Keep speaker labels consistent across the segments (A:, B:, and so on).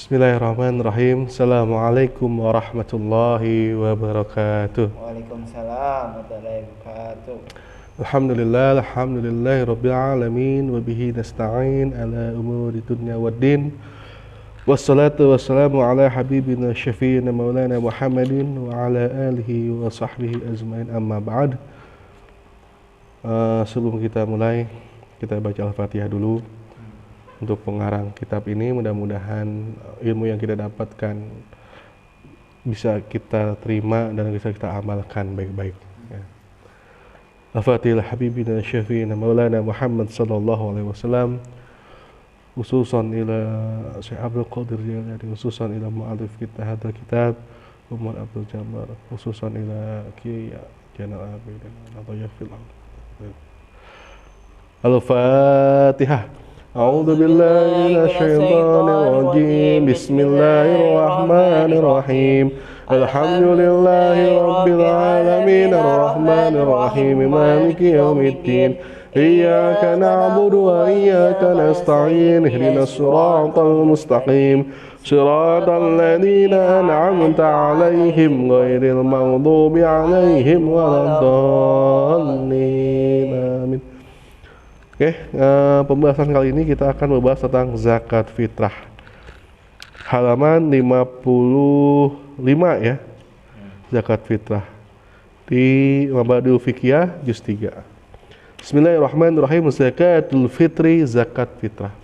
A: Bismillahirrahmanirrahim. Assalamualaikum warahmatullahi wabarakatuh.
B: Waalaikumsalam warahmatullahi wabarakatuh.
A: Alhamdulillahi rabbil alamin wa bihi nasta'in ala umuri dunya waddin. Wassalatu wassalamu ala habibina syafiina maulana Muhammadin wa ala alihi wa sahbihi ajmain, amma ba'd. Sebelum kita mulai, kita baca Al-Fatihah dulu. Untuk pengarang kitab ini, mudah-mudahan ilmu yang kita dapatkan bisa kita terima dan bisa kita amalkan baik-baik. Ya. Al-Fatihah habibina syafiina maulana Muhammad sallallahu alaihi wasallam, khususan ila Syekh Abdul Qadir Jailani, khususan ila mu'alif kita hadal kitab Umar Abdul Jabbar, khususan ila Kiai Jainal Abidin Al-Fatihah. A'udzu billahi minasyaitonir rajim. Bismillahirrahmanirrahim. Alhamdulillahi rabbil alamin arrahmanir rahim maliki yaumiddin. Iyyaka na'budu wa iyyaka nasta'in. Ihdinas siratal mustaqim. Siratal ladzina an'amta 'alaihim ghairil maghdubi 'alaihim waladdallin. Amin. Oke, pembahasan kali ini kita akan membahas tentang zakat fitrah. Halaman 55 ya. Zakat fitrah di Mabadiul Fiqhiyah juz 3. Bismillahirrahmanirrahim. Zakatul fitri, zakat fitrah.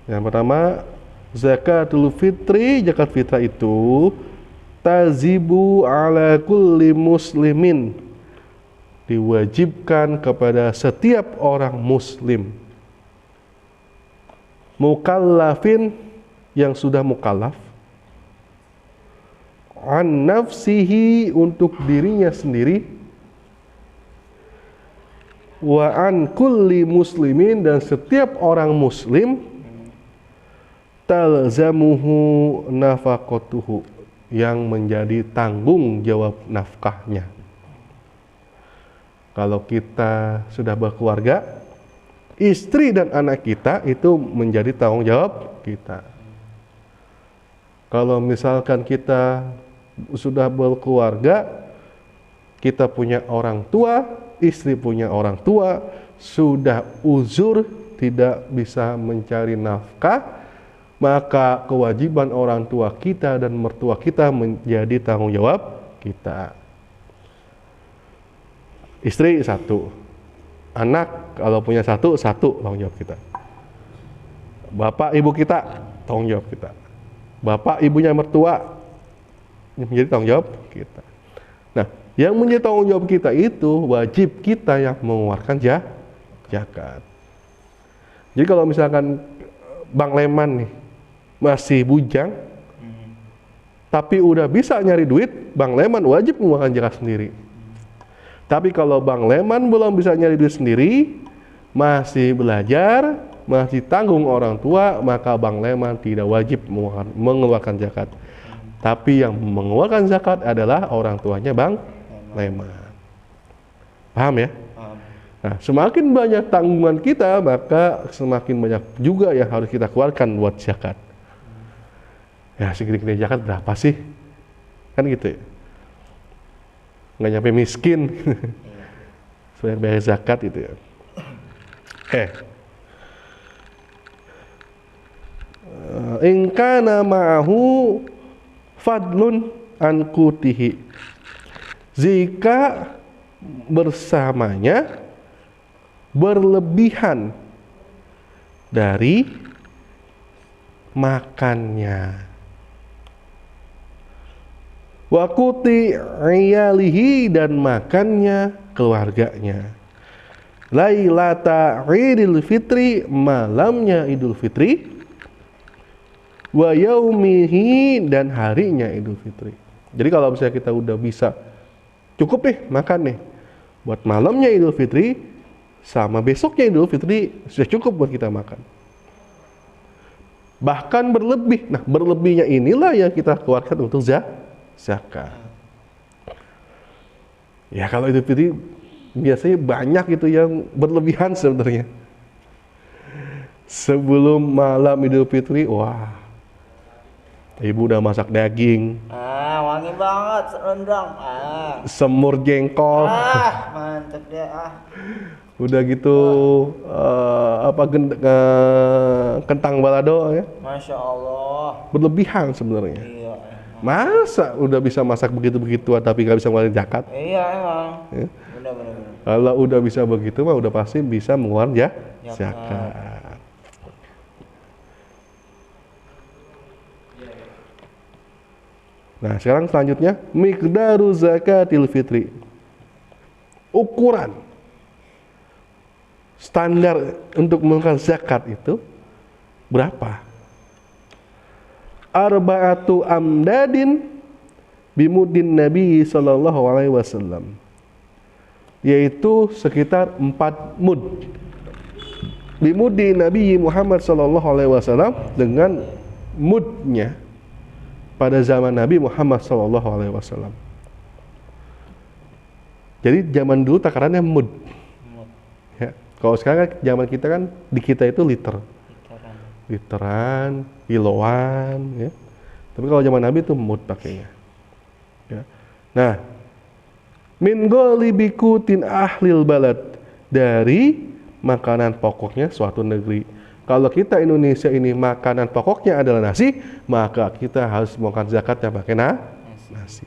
A: Yang pertama, zakatul fitri, zakat fitrah itu tazibu ala kulli muslimin, diwajibkan kepada setiap orang muslim, mukallafin, yang sudah mukallaf, an nafsihi, untuk dirinya sendiri, wa an kulli muslimin, dan setiap orang muslim, talzamuhu nafaqatuhu, yang menjadi tanggung jawab nafkahnya. Kalau kita sudah berkeluarga, istri dan anak kita itu menjadi tanggung jawab kita. Kalau misalkan kita sudah berkeluarga, kita punya orang tua, istri punya orang tua, sudah uzur tidak bisa mencari nafkah, maka kewajiban orang tua kita dan mertua kita menjadi tanggung jawab kita. Istri satu, anak kalau punya satu tanggung jawab kita. Bapak ibu kita tanggung jawab kita. Bapak ibunya mertua menjadi tanggung jawab kita. Nah, yang menjadi tanggung jawab kita itu wajib kita yang mengeluarkan zakat. Jadi kalau misalkan Bang Leman nih masih bujang, tapi udah bisa nyari duit, Bang Leman wajib mengeluarkan zakat sendiri. Tapi kalau Bang Leman belum bisa nyari duit sendiri, masih belajar, masih tanggung orang tua, maka Bang Leman tidak wajib mengeluarkan zakat. Tapi yang mengeluarkan zakat adalah orang tuanya Bang Leman. Paham ya? Nah, semakin banyak tanggungan kita, maka semakin banyak juga yang harus kita keluarkan buat zakat. Ya, segini-gini zakat berapa sih? Kan gitu ya. Nggak nyampe miskin supaya bayar zakat itu ya. In kana ma'ahu fadlun an qutihi, jika bersamanya berlebihan dari makannya, wa quti iyalihi, dan makannya keluarganya, lailata idul fitri, malamnya idul fitri, wa yaumihi, dan harinya idul fitri. Jadi kalau misalnya kita udah bisa cukup nih makan nih buat malamnya idul fitri sama besoknya idul fitri, sudah cukup buat kita makan. Bahkan berlebih. Nah, berlebihnya inilah yang kita keluarkan untuk zakat. Ya, kalau Idul Fitri biasanya banyak itu yang berlebihan sebenarnya. Sebelum malam Idul Fitri, wah, ibu udah masak daging,
B: Wangi banget rendang.
A: semur jengkol,
B: Mantep deh.
A: udah gitu kentang balado ya,
B: Masya Allah.
A: berlebihan sebenarnya.
B: Iya.
A: Masa udah bisa masak begitu-begitu tapi gak bisa ngeluarin zakat?
B: Iya emang.
A: Ya.
B: Bener.
A: Kalau udah bisa begitu mah udah pasti bisa mengeluarkan
B: Zakat.
A: zakat. Nah, sekarang selanjutnya miqdaru zakatil fitri. Ukuran standar untuk mengeluarkan zakat itu berapa? Arba'atu amdadin bimudin Nabi sallallahu alaihi wasallam. Yaitu sekitar 4 mud. Bimudi Nabi Muhammad sallallahu alaihi wasallam, dengan mudnya pada zaman Nabi Muhammad sallallahu alaihi wasallam. Jadi zaman dulu takarannya mud. Ya. Kalau sekarang zaman kita kan di kita itu liter. Literan, kiloan, ya. Tapi kalau zaman Nabi itu mud pakainya. Ya. Nah, min ghalibi qutin ahlil balad, dari makanan pokoknya suatu negeri. Kalau kita Indonesia ini makanan pokoknya adalah nasi, maka kita harus makan zakatnya pakai nasi.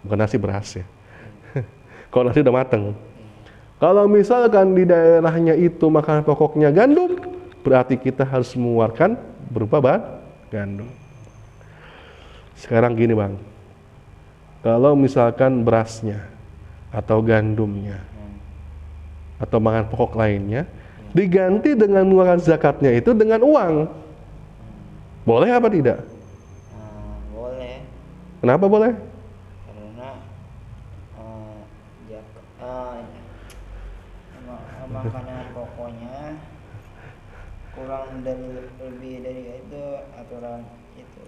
A: Bukan nasi beras ya. Kalau nasi udah mateng. Kalau misalkan di daerahnya itu makanan pokoknya gandum, berarti kita harus mengeluarkan berupa gandum. Sekarang gini Bang, kalau misalkan berasnya atau gandumnya atau makanan pokok lainnya diganti dengan mengeluarkan zakatnya itu dengan uang, boleh apa tidak?
B: Boleh.
A: Kenapa boleh?
B: Karena makanan pokoknya kurang dari lebih dari itu aturan itu.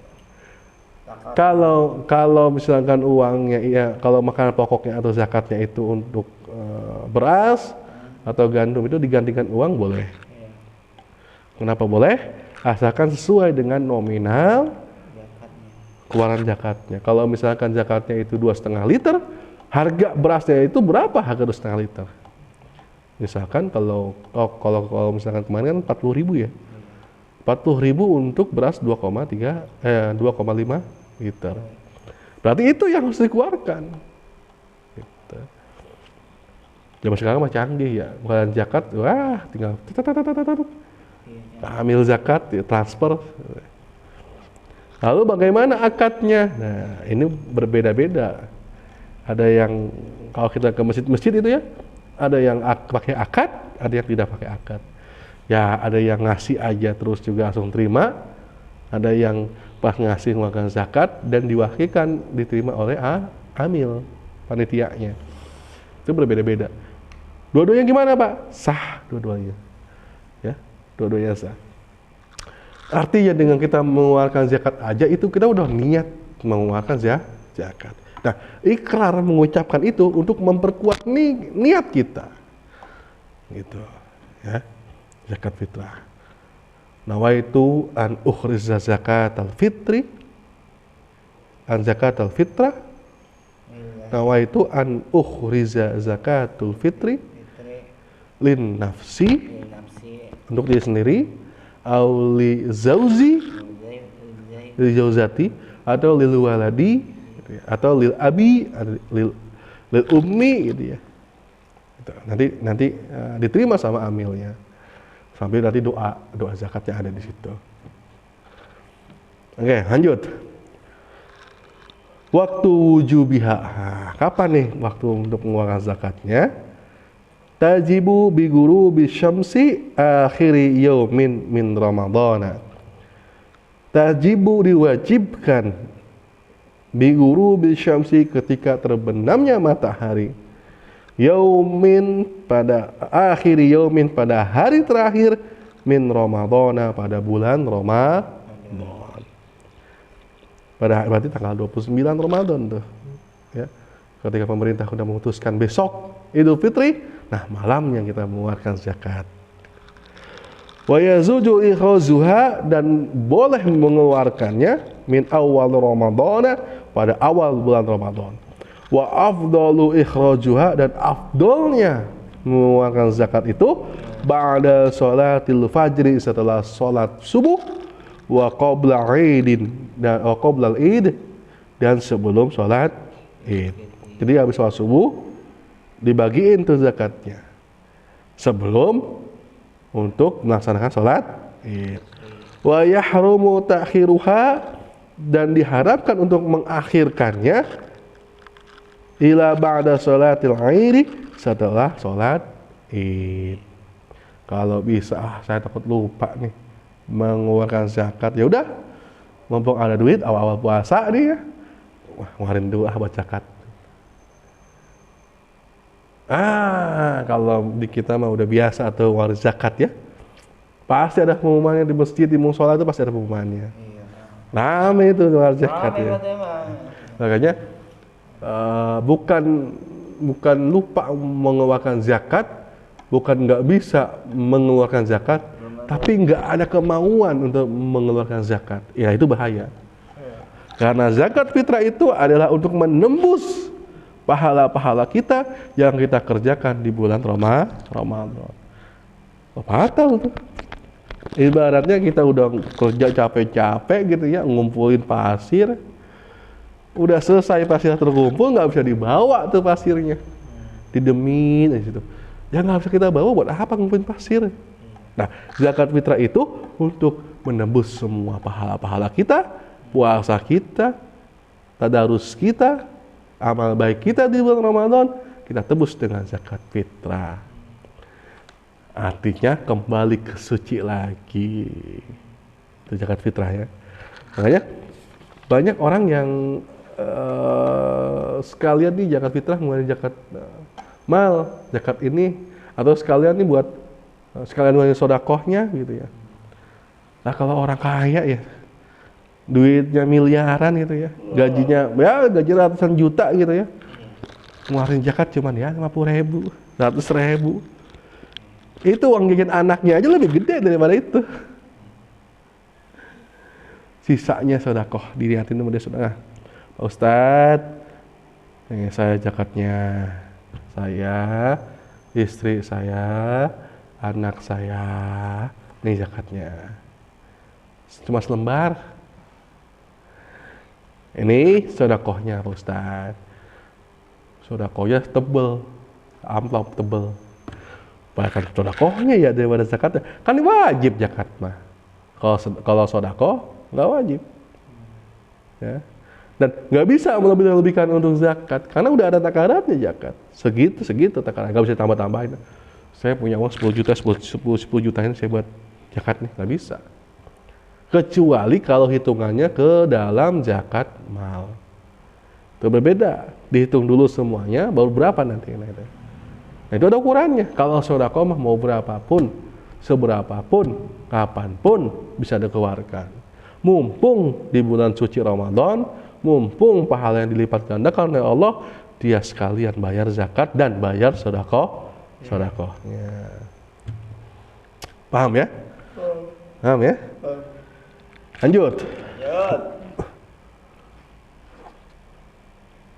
A: Kalau misalkan uangnya, ya kalau makanan pokoknya atau zakatnya itu untuk beras atau gandum itu digantikan uang, boleh.
B: Iya.
A: Kenapa boleh? Asalkan sesuai dengan nominal
B: Zakatnya.
A: keluaran zakatnya. Kalau misalkan zakatnya itu 2,5 liter, harga berasnya itu berapa harga 2,5 liter? Misalkan kalau misalkan kemarin kan 40.000 ya. 40.000 untuk beras 2,5 liter. Berarti itu yang harus dikeluarkan. Gitu. Zaman sekarang mah canggih ya, bukan zakat, wah tinggal ambil zakat, ya, transfer. Lalu bagaimana akadnya? Nah, ini berbeda-beda. Ada yang kalau kita ke masjid-masjid itu ya, ada yang pakai akad, ada yang tidak pakai akad. Ya, ada yang ngasih aja terus juga langsung terima, ada yang pas ngasih mengeluarkan zakat dan diwakilkan diterima oleh amil panitianya. Itu berbeda-beda. Dua-duanya gimana Pak? Sah dua-duanya. Ya, dua-duanya sah. Artinya dengan kita mengeluarkan zakat aja itu kita udah niat mengeluarkan zakat. Nah, ikrar mengucapkan itu untuk memperkuat niat kita. Gitu. Ya. Zakat fitrah. Nawaitu an ukhriza zakatal fitri an zakatal fitrah. Nawaitu an ukhriza zakatul fitri lin nafsi, untuk diri sendiri, au li zauzi, li zauzati, atau lil waladi, atau lil abi, lil ummi gitu ya. Nanti diterima sama amilnya. Sambil nanti doa zakatnya ada di situ. Oke, lanjut. Waktu wujubiha. Kapan nih waktu untuk mengeluarkan zakatnya? Tajibu bi ghurubi syamsi akhiri yaumin min Ramadhana. Tajibu diwajibkan bi ghurubi syamsi ketika terbenamnya matahari. Yaumin pada akhiri yaumin pada hari terakhir min Ramadhana pada bulan Ramadan. Berarti tanggal 29 Ramadan tuh. Ya. Ketika pemerintah sudah memutuskan besok Idul Fitri, nah malamnya kita mengeluarkan zakat. Wa yazuju ikhazuha, dan boleh mengeluarkannya min awal Ramadan, pada awal bulan Ramadan. Wa afdalu ikhrajuha, dan afdolnya mengeluarkan zakat itu ba'da sholatil fajri, setelah sholat subuh, wa qabla idin, dan qabla id, dan sebelum sholat id. Jadi habis sholat subuh dibagiin tuh zakatnya sebelum untuk melaksanakan sholat id. Wa yahrumu ta'khiruha, dan diharapkan untuk mengakhirkannya ila ba'da sholatil id, setelah sholat id. Kalau bisa, saya takut lupa nih mengeluarkan zakat, ya udah, mumpung ada duit awal-awal puasa nih ya, wah, ngeluarin dulu buat zakat. Kalau di kita mah udah biasa tuh ngeluarin zakat ya, pasti ada pengumumannya di masjid, di musola itu pasti ada pengumumannya.
B: Iya.
A: Rame itu ngeluarin zakat
B: Rame
A: ya.
B: katanya mah.
A: Makanya bukan lupa mengeluarkan zakat, bukan nggak bisa mengeluarkan zakat, tapi nggak ada kemauan untuk mengeluarkan zakat. Ya itu bahaya. Karena zakat fitrah itu adalah untuk menembus pahala-pahala kita yang kita kerjakan di bulan Ramadan. Fatal tuh. Ibaratnya kita udah kerja capek-capek gitu ya, ngumpulin pasir. Udah selesai pasir terkumpul, nggak bisa dibawa tuh pasirnya. Didemin aja situ. Ya nggak bisa kita bawa, buat apa ngumpulin pasir? Nah, zakat fitrah itu untuk menembus semua pahala-pahala kita, puasa kita, tadarus kita, amal baik kita di bulan Ramadan, kita tebus dengan zakat fitrah. Artinya kembali ke suci lagi. Itu zakat fitrah ya. Makanya banyak orang yang sekalian nih zakat fitrah, ngeluarin zakat mal, zakat ini, atau sekalian nih buat sekalian ngeluarin sodakohnya gitu ya. Nah kalau orang kaya ya, duitnya miliaran gitu ya, gajinya ya gaji ratusan juta gitu ya, ngeluarin zakat cuman ya 50.000, 100.000, itu uang jajan anaknya aja lebih gede daripada itu. Sisanya sodakoh, dilihatin sama dia saudara. Pak Ustadz, ini saya zakatnya, saya, istri saya, anak saya, ini zakatnya. Cuma selembar. Ini sodakohnya Pak Ustadz. Sodakohnya tebel, amplop tebel. Bahkan sodakohnya ya daripada zakatnya. Kan wajib zakat mah. Kalau sodakoh nggak wajib. Ya. Dan nggak bisa melebih-lebihkan untuk zakat, karena udah ada takarannya zakat. Segitu takaran, nggak bisa tambah-tambahin. Saya punya uang 10 juta, 10 juta ini saya buat zakat nih, nggak bisa. Kecuali kalau hitungannya ke dalam zakat mal. Itu berbeda, dihitung dulu semuanya, baru berapa nanti. Nah itu ada ukurannya. Kalau sedekah mah mau berapapun, seberapapun, kapanpun bisa dikeluarkan. Mumpung di bulan suci Ramadan, mumpung pahala yang dilipat gandakan oleh Allah, dia sekalian bayar zakat dan bayar sedekahnya. Paham ya? Paham ya? Lanjut.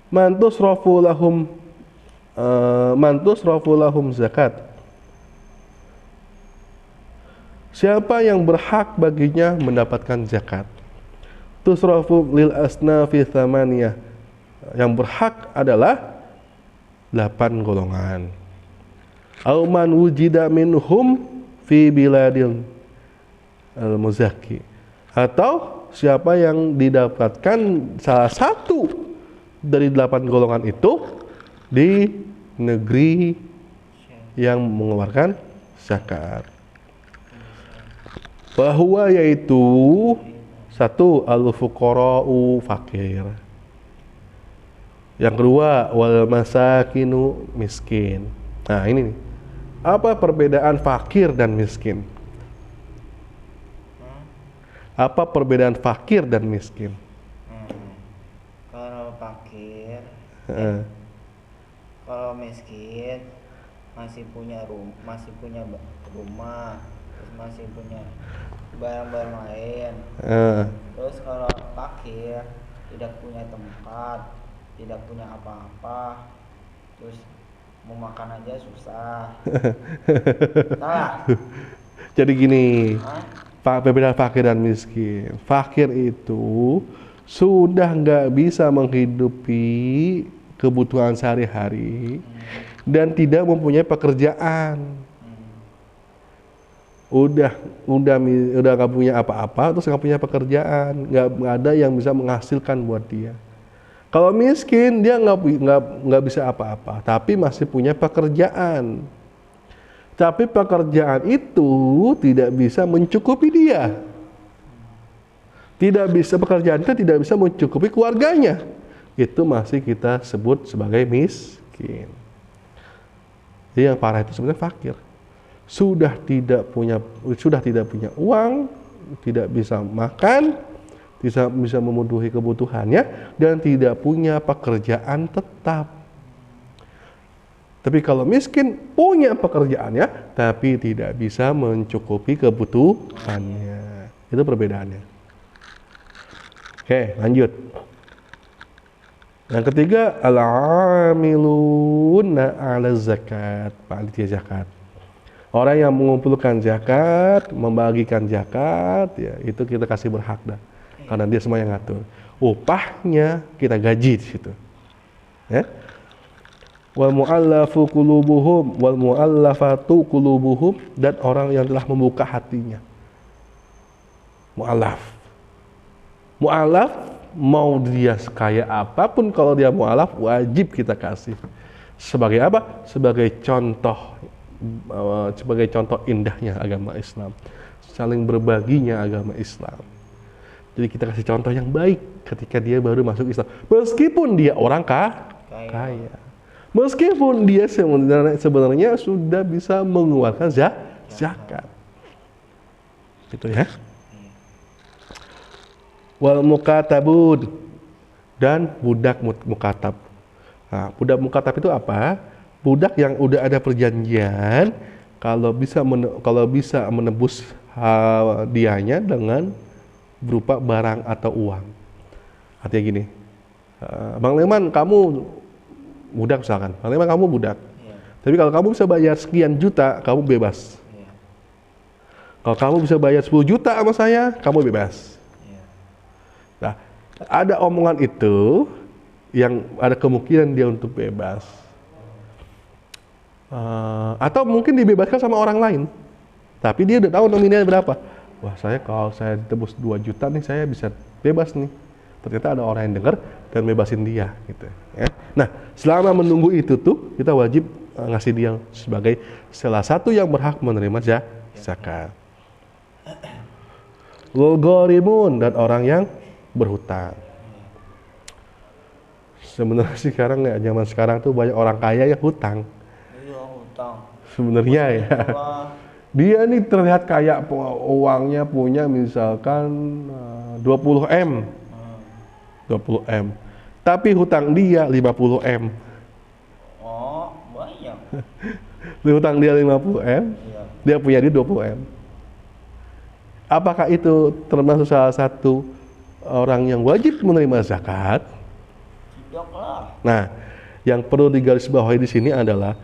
A: Mantus rafu lahum zakat. Siapa yang berhak baginya mendapatkan zakat? Tusrafu lil asnafi thamaniyah. Yang berhak adalah 8 golongan. Auman wujida minhum fi biladil al-muzaki. Atau siapa yang didapatkan salah satu dari 8 golongan itu di negeri yang mengeluarkan zakat. Bahwa yaitu satu, al-fuqara'u fakir. Yang kedua, wal masakinu miskin. Nah ini nih, apa perbedaan fakir dan miskin? Apa perbedaan fakir dan miskin?
B: Kalau fakir, kalau miskin masih punya rumah, terus masih punya barang-barang lain.
A: Eh,
B: Terus kalau fakir tidak punya tempat, tidak punya apa-apa, terus mau makan aja susah. Salah.
A: jadi gini,
B: Hah?
A: perbedaan fakir dan miskin. Fakir itu sudah nggak bisa menghidupi kebutuhan sehari-hari dan tidak mempunyai pekerjaan. Udah nggak punya apa-apa, terus nggak punya pekerjaan, nggak ada yang bisa menghasilkan buat dia. Kalau miskin dia nggak bisa apa-apa, tapi masih punya pekerjaan. Tapi pekerjaan itu tidak bisa mencukupi dia. Pekerjaan itu tidak bisa mencukupi keluarganya. Itu masih kita sebut sebagai miskin. Jadi yang parah itu sebenarnya fakir. Sudah tidak punya uang, tidak bisa makan, tidak bisa memenuhi kebutuhannya, dan tidak punya pekerjaan tetap. Tapi kalau miskin punya pekerjaannya, tapi tidak bisa mencukupi kebutuhannya. Itu perbedaannya. Oke, lanjut. Yang ketiga, al-amiluna 'ala zakat, panitia zakat. Orang yang mengumpulkan zakat, membagikan zakat, ya itu kita kasih berhak dah. Karena dia semua yang ngatur. Upahnya kita gaji di situ. Ya. Wal mu'allafatu qulubuhum, dan orang yang telah membuka hatinya. Mu'allaf mau dia kaya apapun, kalau dia mu'allaf wajib kita kasih. Sebagai apa? Sebagai contoh indahnya agama Islam, saling berbaginya agama Islam. Jadi kita kasih contoh yang baik ketika dia baru masuk Islam, meskipun dia orang kaya, meskipun dia sebenarnya sudah bisa mengeluarkan zakat, gitu ya. Wal mukatabun, dan budak mukatab. Nah, budak mukatab itu apa? Budak yang udah ada perjanjian kalau bisa menebus dianya dengan berupa barang atau uang. Artinya gini, Bang Leman kamu budak misalkan, Bang Leman kamu budak, tapi kalau kamu bisa bayar sekian juta, kamu bebas. Kalau kamu bisa bayar 10 juta sama saya, kamu bebas. Nah, ada omongan itu yang ada kemungkinan dia untuk bebas. Atau mungkin dibebaskan sama orang lain, tapi dia udah tahu nominalnya berapa. Wah, kalau saya tebus 2 juta nih, saya bisa bebas nih. Ternyata ada orang yang dengar dan bebasin dia, gitu ya. Nah, selama menunggu itu tuh kita wajib ngasih dia sebagai salah satu yang berhak menerima zakat. Wal gharimun, dan orang yang berhutang. Sebenarnya sekarang ya, zaman sekarang tuh banyak orang kaya yang hutang. Sebenarnya ya, dia nih terlihat kaya, uangnya punya misalkan 20 M, tapi hutang dia 50 M.
B: Oh, banyak.
A: Hutang dia 50 M, dia punya dia 20 M. Apakah itu termasuk salah satu orang yang wajib menerima zakat?
B: Tidaklah.
A: Nah, yang perlu digarisbawahi di sini adalah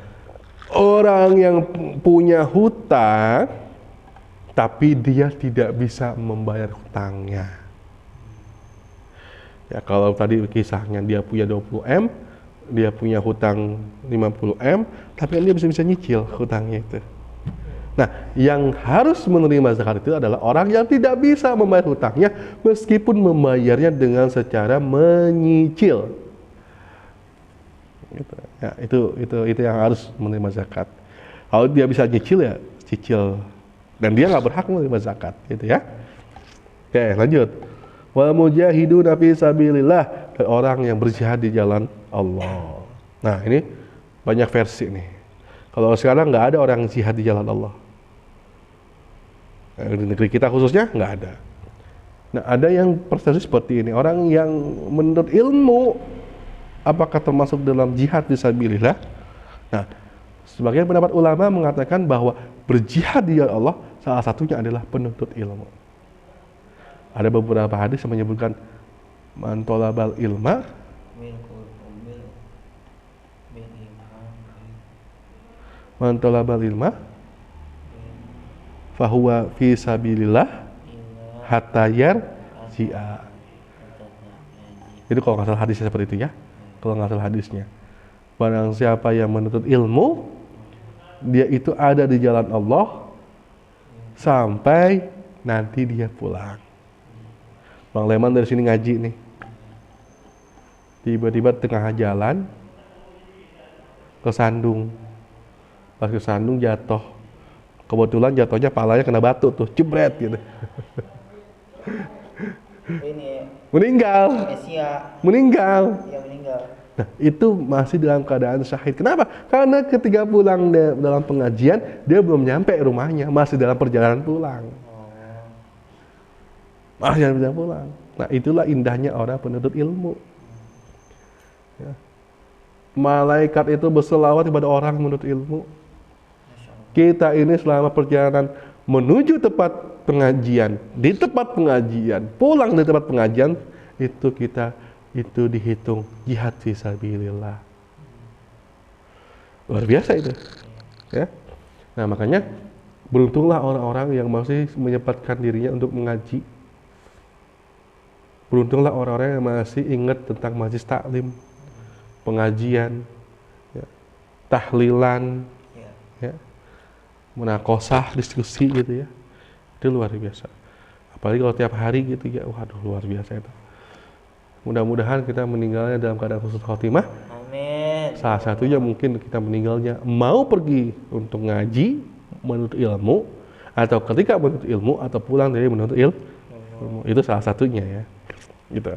A: orang yang punya hutang tapi dia tidak bisa membayar hutangnya. Ya, kalau tadi kisahnya dia punya 20 M, dia punya hutang 50 M, tapi dia bisa nyicil hutangnya itu. Nah, yang harus menerima zakat itu adalah orang yang tidak bisa membayar hutangnya meskipun membayarnya dengan secara menyicil. Gitu. Ya, itu yang harus menerima zakat. Kalau dia bisa nyicil ya cicil, dan dia nggak berhak menerima zakat, gitu ya. Oke, lanjut. Wal mujahiduna fi sabilillah, orang yang berjihad di jalan Allah. Nah, ini banyak versi nih. Kalau sekarang nggak ada orang jihad di jalan Allah. Di negeri kita khususnya nggak ada. Nah, ada yang persepsi seperti ini, orang yang menurut ilmu apakah termasuk dalam jihad fisabilillah? Nah, sebagian pendapat ulama mengatakan bahwa berjihad di jalan Allah salah satunya adalah penuntut ilmu. Ada beberapa hadis yang menyebutkan man talabal ilma
B: bil bil bil ilham
A: man talabal ilma fahuwa fi sabilillah
B: ilah
A: hatta yarji'a. Itu kalau nggak salah hadisnya seperti itu ya. Kalau nggak salah hadisnya. Barang siapa yang menuntut ilmu, dia itu ada di jalan Allah sampai nanti dia pulang. Bang Leman dari sini ngaji nih. Tiba-tiba tengah jalan kesandung. Pas kesandung jatuh. Kebetulan jatuhnya palanya kena batu tuh, jebret gitu.
B: ini
A: Meninggal.
B: Asia
A: Meninggal.
B: yang meninggal.
A: Nah, itu masih dalam keadaan syahid. Kenapa? Karena ketika pulang dalam pengajian, dia belum nyampe rumahnya, masih dalam perjalanan pulang. Masih dalam perjalanan pulang. Nah, itulah indahnya orang penuntut ilmu. Ya. Malaikat itu berselawat kepada orang menuntut ilmu. Kita ini selama perjalanan menuju tempat pengajian, di tempat pengajian, pulang dari tempat pengajian, itu kita itu dihitung jihad fisabilillah. Luar biasa itu. Ya. Nah, makanya beruntunglah orang-orang yang masih menyempatkan dirinya untuk mengaji. Beruntunglah orang-orang yang masih ingat tentang majlis taklim, pengajian, ya, tahlilan, ya, munakosah, diskusi gitu ya. Itu luar biasa. Apalagi kalau tiap hari gitu ya, waduh luar biasa itu. Mudah-mudahan kita meninggalnya dalam keadaan husnul khotimah.
B: Amin.
A: Salah satunya mungkin kita meninggalnya mau pergi untuk ngaji, menuntut ilmu, atau ketika menuntut ilmu atau pulang dari menuntut ilmu. Itu salah satunya ya. Gitu.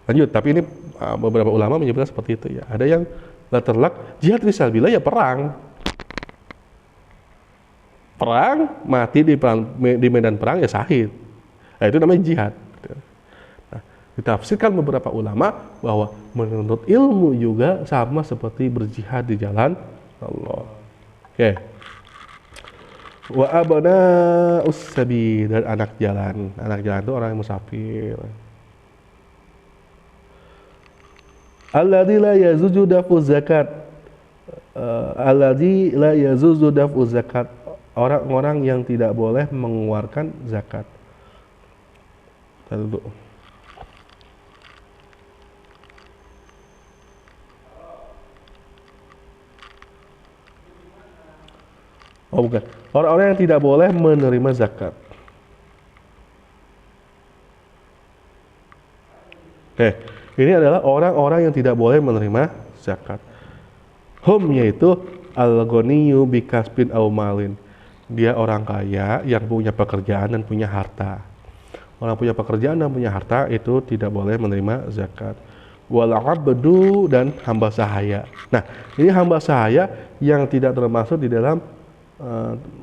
A: Lanjut, tapi ini beberapa ulama menyebutkan seperti itu ya. Ada yang la terlak jihad fisabilillah ya perang. Perang, mati di medan perang ya syahid. Nah, itu namanya jihad. Nah, ditafsirkan beberapa ulama bahwa menuntut ilmu juga sama seperti berjihad di jalan Allah. Oke. Wa abana ussabi, dan anak jalan. Anak jalan itu orang yang musafir. Alladzi la yazuzu dafu zakat. Alladzi la yazuzu dafu zakat. Orang-orang yang tidak boleh mengeluarkan zakat. Dulu. Oh bukan. Orang-orang yang tidak boleh menerima zakat. Oke, ini adalah orang-orang yang tidak boleh menerima zakat. Hum yaitu al-ghaniyyu bi kasbin aw malin. Dia orang kaya yang punya pekerjaan dan punya harta. Orang punya pekerjaan dan punya harta itu tidak boleh menerima zakat. Wal 'abdu, dan hamba sahaya. Nah, ini hamba sahaya yang tidak termasuk di dalam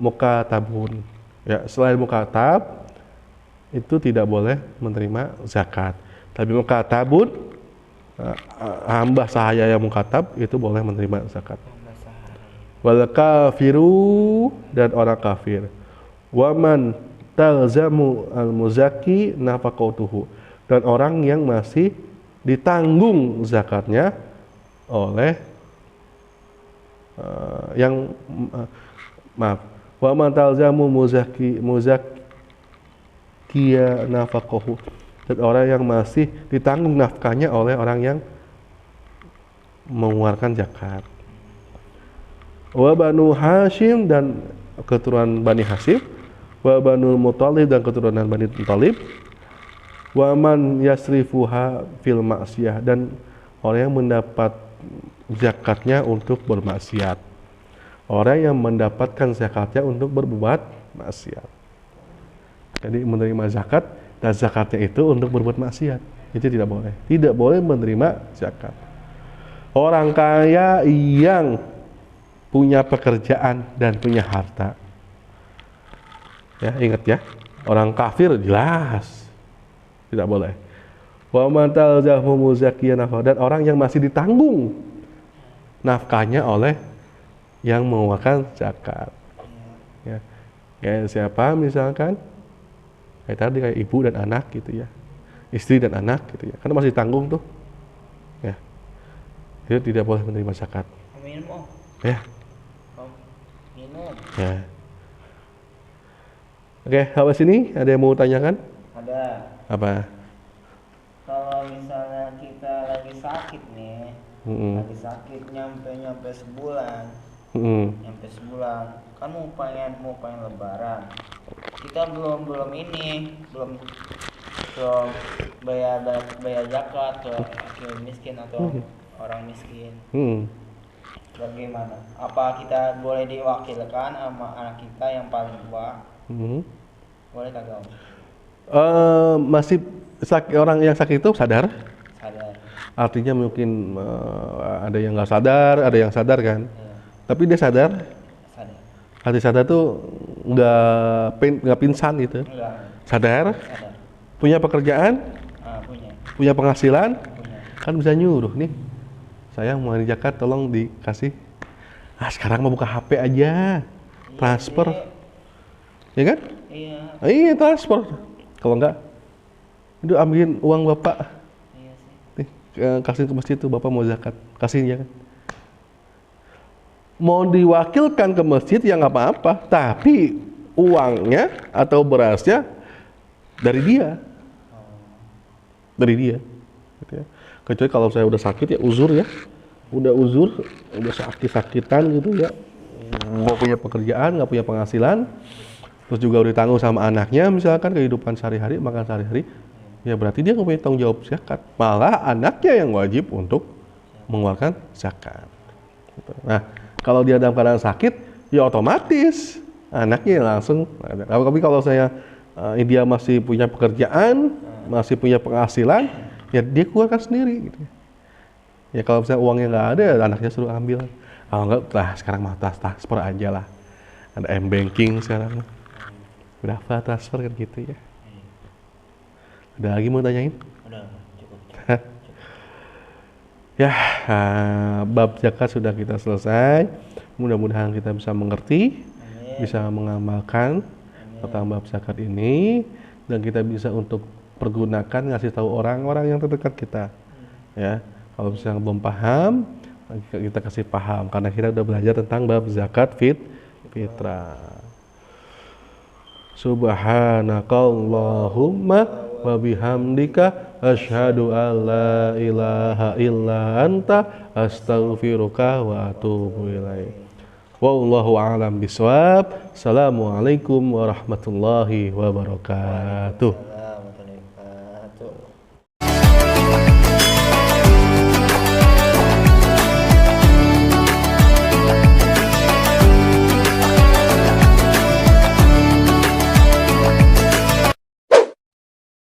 A: mukatabun. Ya, selain mukatab itu tidak boleh menerima zakat. Tapi mukatabun, hamba sahaya yang mukatab itu boleh menerima zakat. Wal kafiru, dan orang kafir. Waman talzamu al muzaki nafaqatuhu, dan orang yang masih ditanggung zakatnya oleh wa man talzamu muzakkiya nafaqahu, dan orang yang masih ditanggung nafkahnya oleh orang yang mengeluarkan zakat. Wa banu Hashim, dan keturunan Bani Hashim. Wa banu Muthalib, dan keturunan Bani Muthalib. Wa man yasrifuha fil maksiyah, dan orang yang mendapat zakatnya untuk bermaksiat. Orang yang mendapatkan zakatnya untuk berbuat maksiat. Jadi menerima zakat dan zakatnya itu untuk berbuat maksiat, itu tidak boleh. Tidak boleh menerima zakat. Orang kaya yang punya pekerjaan dan punya harta. Ya, ingat ya. Orang kafir jelas tidak boleh. Wa man talzamu muzakkiyan, dan orang yang masih ditanggung nafkahnya oleh yang mengeluarkan zakat. Kayak siapa misalkan, kayak tadi kayak ibu dan anak gitu ya, istri dan anak gitu ya, karena masih tanggung tuh, ya, itu tidak boleh menerima zakat,
B: Minum oh.
A: ya,
B: Oh, minum.
A: ya. Oke, sampai sini ada yang mau tanyakan?
B: Ada.
A: Apa?
B: Kalau misalnya kita lagi sakit nih,
A: Mm-mm.
B: lagi sakit nyampe sebulan,
A: Mm-mm.
B: kan mau pengen lebaran. Kita belum belum bayar zakat ke fakir miskin atau orang miskin.
A: Mm-mm.
B: Bagaimana? Apa kita boleh diwakilkan sama anak kita yang paling tua?
A: Mm-mm.
B: Boleh kagak Om?
A: Masih orang yang sakit itu sadar,
B: Sadar.
A: artinya mungkin ada yang nggak sadar, ada yang sadar kan,
B: Iya,
A: tapi dia sadar,
B: sadar.
A: arti sadar tuh nggak pingsan gitu,
B: Enggak,
A: sadar,
B: sadar.
A: punya pekerjaan, punya penghasilan,
B: Punya.
A: kan bisa nyuruh nih, saya mau di zakat tolong dikasih, sekarang mau buka HP aja, transfer, ya kan?
B: Iya,
A: Iya transfer, kalau enggak, itu ambilin uang bapak,
B: iya sih.
A: nih, kasih ke masjid tuh, bapak mau zakat, kasih ya kan? Mau diwakilkan ke masjid ya nggak apa-apa, tapi uangnya atau berasnya dari dia, gitu ya. Kecuali kalau saya udah sakit ya uzur ya, udah sakit-sakitan gitu ya, nggak punya pekerjaan, nggak punya penghasilan, terus juga udah ditanggung sama anaknya, misalkan kehidupan sehari-hari, makan sehari-hari, ya berarti dia nggak punya tanggung jawab zakat, malah anaknya yang wajib untuk mengeluarkan zakat. Gitu. Nah, kalau dia dalam keadaan sakit, ya otomatis anaknya langsung. Tapi kalau dia masih punya pekerjaan, masih punya penghasilan, ya dia keluarkan sendiri. Gitu. Ya kalau misalnya uangnya nggak ada, anaknya suruh ambil. Kalau nggak, sekarang mah transfer aja lah. Ada M-Banking sekarang. Berapa transfer kan gitu ya. Ada lagi mau tanyain?
B: Udah, cukup.
A: Ya, bab zakat sudah kita selesai. Mudah-mudahan kita bisa mengerti, bisa mengamalkan tentang bab zakat ini, dan kita bisa untuk pergunakan ngasih tahu orang-orang yang terdekat kita. Ya, kalau misalnya belum paham, kita kasih paham karena kita udah belajar tentang bab zakat fitrah. Subhanakallahumma wa bihamdika asyhadu an la ilaha illa anta astaghfiruka wa atubu ilaik. Wallahu a'lam bishawab. Assalamualaikum warahmatullahi wabarakatuh.